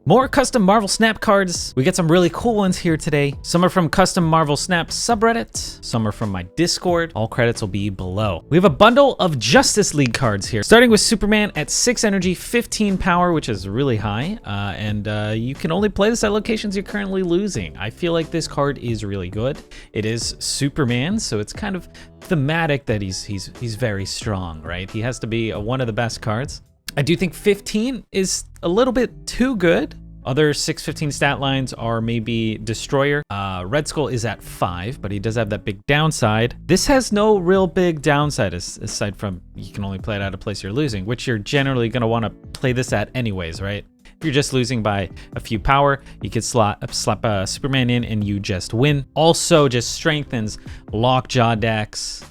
More custom Marvel Snap cards. We get some really cool ones here today. Some are from Custom Marvel Snap subreddit. Some are from my Discord. All credits will be below. We have a bundle of Justice League cards here, starting with Superman at 6 energy, 15 power, which is really high. You can only play this at locations you're currently losing. I feel like this card is really good. It is Superman, so it's kind of thematic that he's very strong, right? He has to be one of the best cards. I do think 15 is a little bit too good. Other 6/15 stat lines are maybe Destroyer. Red Skull is at 5, but he does have that big downside. This has no real big downside aside from you can only play it at a place you're losing, which you're generally going to want to play this at anyways, right? If you're just losing by a few power, you could slap Superman in and you just win. Also just strengthens Lockjaw decks,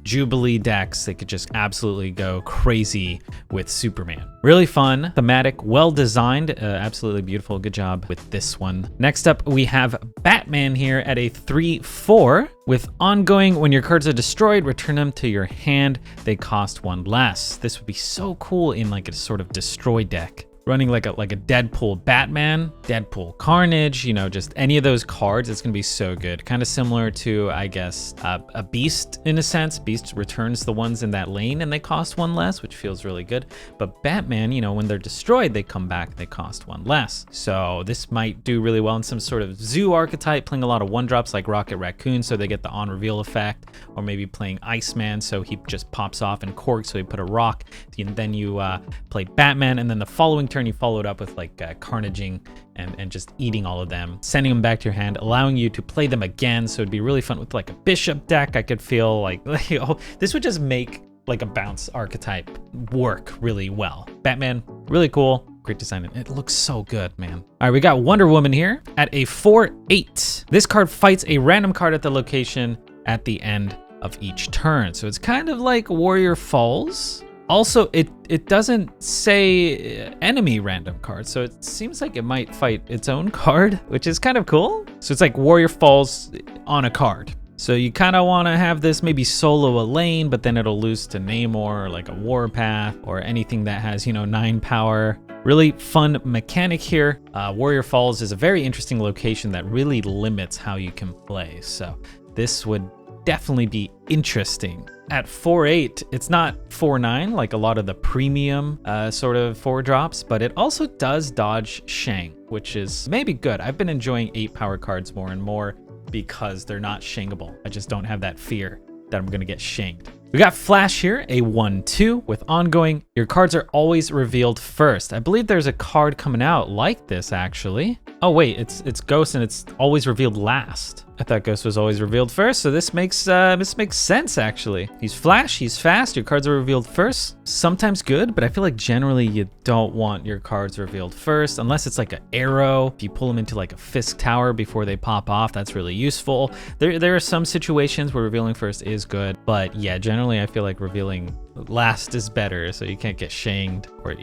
Jubilee decks. They could just absolutely go crazy with Superman. Really fun, thematic, well designed, absolutely beautiful. Good job with this one. Next up, we have Batman here at a 3/4 with ongoing. When your cards are destroyed, return them to your hand. They cost 1 less. This would be so cool in like a sort of destroy deck. Running like a Deadpool Batman, Deadpool Carnage, you know, just any of those cards, it's gonna be so good. Kind of similar to, I guess, a Beast in a sense. Beast returns the ones in that lane and they cost 1 less, which feels really good. But Batman, you know, when they're destroyed, they come back, they cost 1 less. So this might do really well in some sort of zoo archetype, playing a lot of 1-drops like Rocket Raccoon, so they get the on reveal effect, or maybe playing Iceman, so he just pops off, and Korg, so he put a rock. And then you play Batman, and then the following turn you followed up with like carnaging and just eating all of them, sending them back to your hand, allowing you to play them again. So it'd be really fun with like a bishop deck. I could feel like oh, this would just make like a bounce archetype work really well. Batman, really cool. Great design. It looks so good, man. All right, we got Wonder Woman here at a 4/8. This card fights a random card at the location at the end of each turn. So it's kind of like Warrior Falls. Also, it doesn't say enemy random card, so it seems like it might fight its own card, which is kind of cool. So it's like Warrior Falls on a card. So you kind of want to have this maybe solo a lane, but then it'll lose to Namor or like a Warpath or anything that has, you know, 9 power. Really fun mechanic here. Warrior Falls is a very interesting location that really limits how you can play. So this would definitely be interesting. At 4/8, it's not 4/9 like a lot of the premium sort of 4-drops, but it also does dodge Shang, which is maybe good. I've been enjoying 8 power cards more and more because they're not shangable. I just don't have that fear that I'm gonna get shanged. We got Flash here, a 1/2 with ongoing. Your cards are always revealed first. I believe there's a card coming out like this actually. Oh wait, it's Ghost and it's always revealed last. I thought Ghost was always revealed first, so this makes sense actually. He's Flash, he's fast, your cards are revealed first. Sometimes good, but I feel like generally you don't want your cards revealed first, unless it's like an Arrow. If you pull them into like a Fisk Tower before they pop off, that's really useful. There are some situations where revealing first is good, but yeah, generally I feel like revealing last is better, so you can't get shanged, or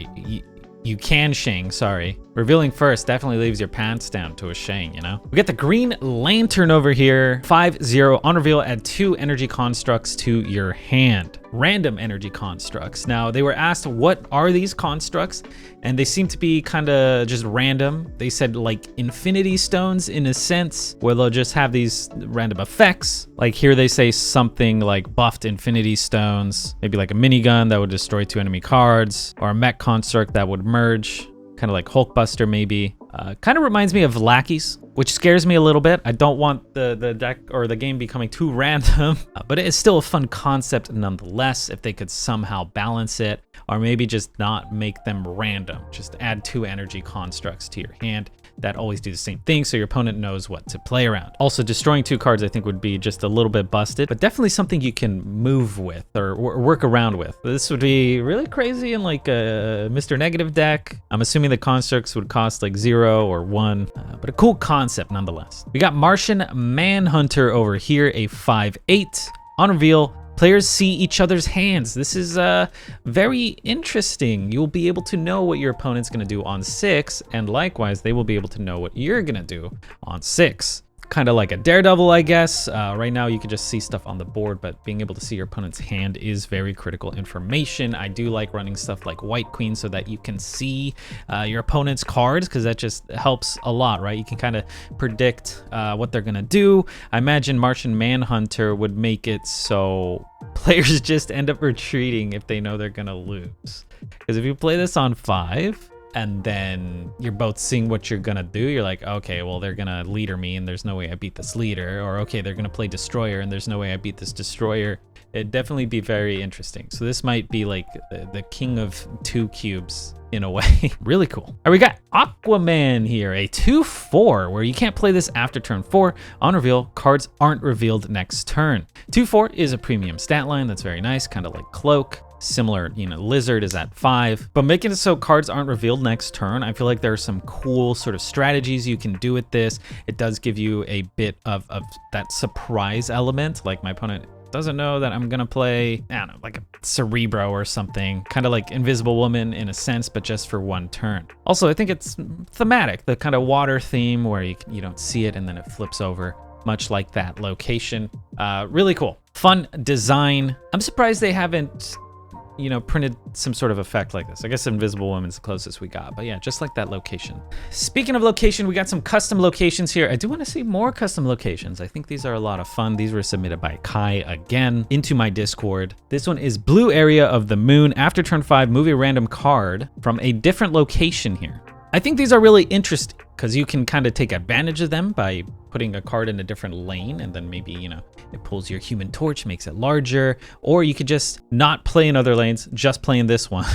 you can shang, sorry. Revealing first definitely leaves your pants down to a shang, you know? We got the Green Lantern over here. 5/0 on reveal, add 2 energy constructs to your hand. Random energy constructs. Now, they were asked, what are these constructs? And they seem to be kind of just random. They said like Infinity Stones in a sense, where they'll just have these random effects. Like here they say something like buffed Infinity Stones, maybe like a minigun that would destroy 2 enemy cards, or a mech construct that would merge. Kind of like Hulkbuster maybe. Kind of reminds me of Lackeys, which scares me a little bit. I don't want the deck or the game becoming too random, but it is still a fun concept nonetheless if they could somehow balance it, or maybe just not make them random. Just add 2 energy constructs to your hand that always do the same thing, so your opponent knows what to play around. Also, destroying 2 cards I think would be just a little bit busted, but definitely something you can move with or work around with. This would be really crazy in like a Mr. Negative deck. I'm assuming the constructs would cost like 0 or 1, but a cool concept nonetheless. We got Martian Manhunter over here, a 5/8 on reveal. Players see each other's hands. This is very interesting. You'll be able to know what your opponent's gonna do on 6, and likewise, they will be able to know what you're gonna do on 6. kind of like a daredevil, I guess. Right now you can just see stuff on the board, but being able to see your opponent's hand is very critical information. I do like running stuff like White Queen so that you can see your opponent's cards, because that just helps a lot, right? You can kind of predict what they're gonna do. I imagine Martian Manhunter would make it so players just end up retreating if they know they're gonna lose. Because if you play this on 5, and then you're both seeing what you're gonna do, you're like, okay, well, they're gonna leader me and there's no way I beat this leader, or okay, they're gonna play destroyer and there's no way I beat this destroyer. It'd definitely be very interesting. So this might be like the king of 2 cubes in a way. Really cool. All right, we got Aquaman here, a 2/4, where you can't play this after turn 4. On reveal, cards aren't revealed next turn. 2/4 is a premium stat line. That's very nice, kind of like Cloak. Similar, Lizard is at 5, but making it so cards aren't revealed next turn, I feel like there are some cool sort of strategies you can do with this. It does give you a bit of that surprise element, like my opponent doesn't know that I'm gonna play, I don't know, like a Cerebro or something, kind of like Invisible Woman in a sense, but just for 1 turn. Also, I think it's thematic, the kind of water theme where you don't see it and then it flips over, much like that location. Really cool. Fun design. I'm surprised they haven't printed some sort of effect like this. I guess Invisible Woman's the closest we got, but yeah, just like that location. Speaking of location, we got some custom locations here. I do want to see more custom locations. I think these are a lot of fun. These were submitted by Kai again into my Discord. This one is blue area of the moon. After turn 5, move a random card from a different location here. I think these are really interesting because you can kind of take advantage of them by putting a card in a different lane, and then maybe, it pulls your Human Torch, makes it larger, or you could just not play in other lanes, just play in this one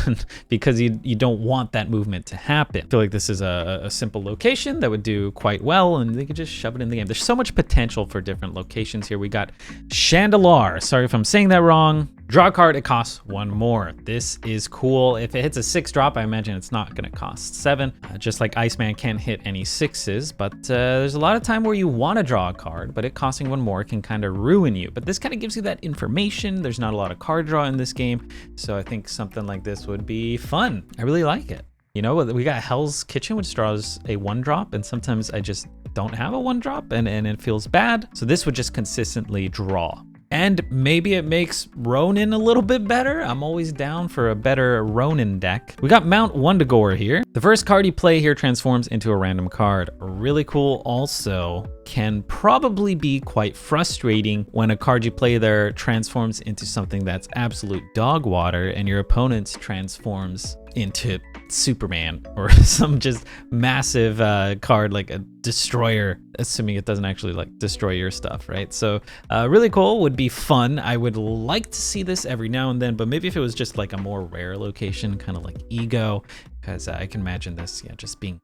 because you don't want that movement to happen. I feel like this is a simple location that would do quite well, and they could just shove it in the game. There's so much potential for different locations here. We got Chandelier. Sorry if I'm saying that wrong. Draw a card, it costs 1 more. This is cool. If it hits a 6 drop, I imagine it's not gonna cost 7. Just like Iceman can't hit any 6s, but there's a lot of time where you wanna draw a card, but it costing 1 more can kind of ruin you. But this kind of gives you that information. There's not a lot of card draw in this game, so I think something like this would be fun. I really like it. We got Hell's Kitchen, which draws a 1 drop, and sometimes I just don't have a 1 drop, and it feels bad. So this would just consistently draw. And maybe it makes Ronin a little bit better. I'm always down for a better Ronin deck. We got Mount Wundagore here. The first card you play here transforms into a random card. Really cool. Also, can probably be quite frustrating when a card you play there transforms into something that's absolute dog water and your opponent's transforms into Superman or some just massive card like a destroyer, assuming it doesn't actually like destroy your stuff, right? So really cool, would be fun. I would like to see this every now and then, but maybe if it was just like a more rare location, kind of like Ego, because I can imagine this, just being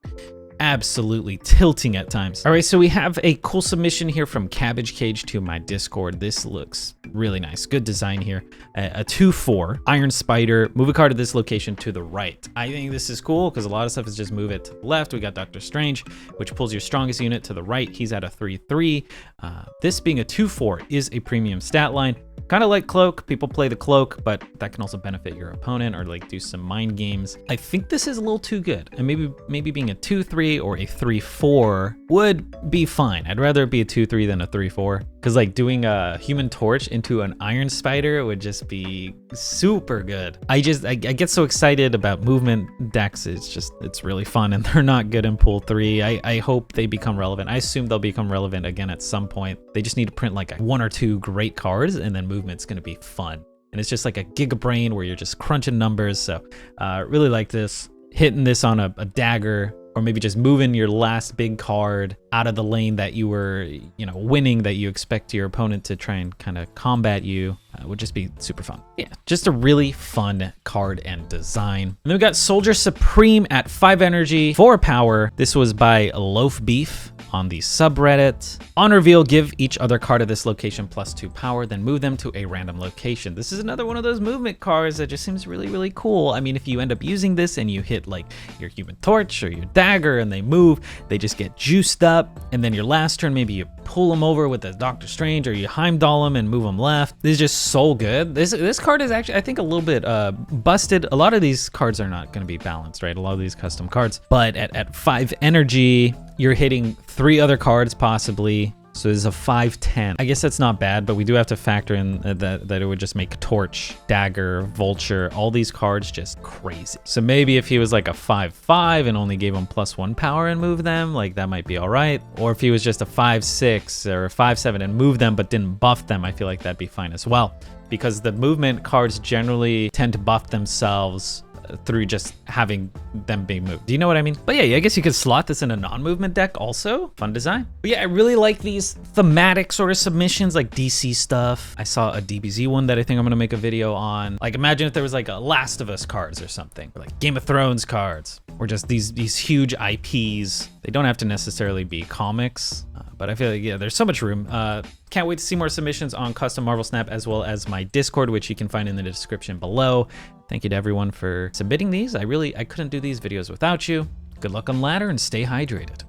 absolutely tilting at times. All right, so we have a cool submission here from Cabbage Cage to my Discord. This looks really nice. Good design here. A 2/4 Iron Spider. Move a card to this location to the right. I think this is cool because a lot of stuff is just move it to the left. We got Doctor Strange, which pulls your strongest unit to the right. He's at a 3/3. This being a 2/4 is a premium stat line. Kind of like Cloak, people play the Cloak, but that can also benefit your opponent or like do some mind games. I think this is a little too good, and maybe being a 2/3 or a 3/4 would be fine. I'd rather it be a 2/3 than a 3/4, because like doing a Human Torch into an Iron Spider would just be super good. I get so excited about movement decks. It's really fun, and they're not good in pool 3. I hope they become relevant. I assume they'll become relevant again at some point. They just need to print like 1 or 2 great cards, and then movement's gonna be fun. And it's just like a Giga Brain where you're just crunching numbers. So really like this. Hitting this on a dagger, or maybe just moving your last big card out of the lane that you were, winning, that you expect your opponent to try and kind of combat you, would just be super fun. Yeah, just a really fun card and design. And then we got Soldier Supreme at 5 energy, 4 power. This was by Loafbeef on the subreddit. On reveal, give each other card of this location +2 power, then move them to a random location. This is another one of those movement cards that just seems really, really cool. I mean, if you end up using this and you hit like your Human Torch or your dagger and they move, they just get juiced up. And then your last turn, maybe you pull them over with the Doctor Strange, or you Heimdall them and move them left. This is just so good. This card is actually, I think, a little bit busted. A lot of these cards are not going to be balanced, right? A lot of these custom cards. But at 5 energy, you're hitting 3 other cards possibly. So this is a 510. I guess that's not bad, but we do have to factor in that it would just make Torch, Dagger, Vulture, all these cards just crazy. So maybe if he was like a 5-5 and only gave him +1 power and move them, like that might be all right. Or if he was just a 5-6 or a 5-7 and move them but didn't buff them, I feel like that'd be fine as well. Because the movement cards generally tend to buff themselves through just having them being moved. Do you know what I mean? But yeah, I guess you could slot this in a non-movement deck also. Fun design. But yeah, I really like these thematic sort of submissions, like DC stuff. I saw a DBZ one that I think I'm gonna make a video on. Like imagine if there was like a Last of Us cards or something, or like Game of Thrones cards, or just these huge IPs. They don't have to necessarily be comics, but I feel like, yeah, there's so much room. Can't wait to see more submissions on Custom Marvel Snap, as well as my Discord, which you can find in the description below. Thank you to everyone for submitting these. I couldn't do these videos without you. Good luck on ladder and stay hydrated.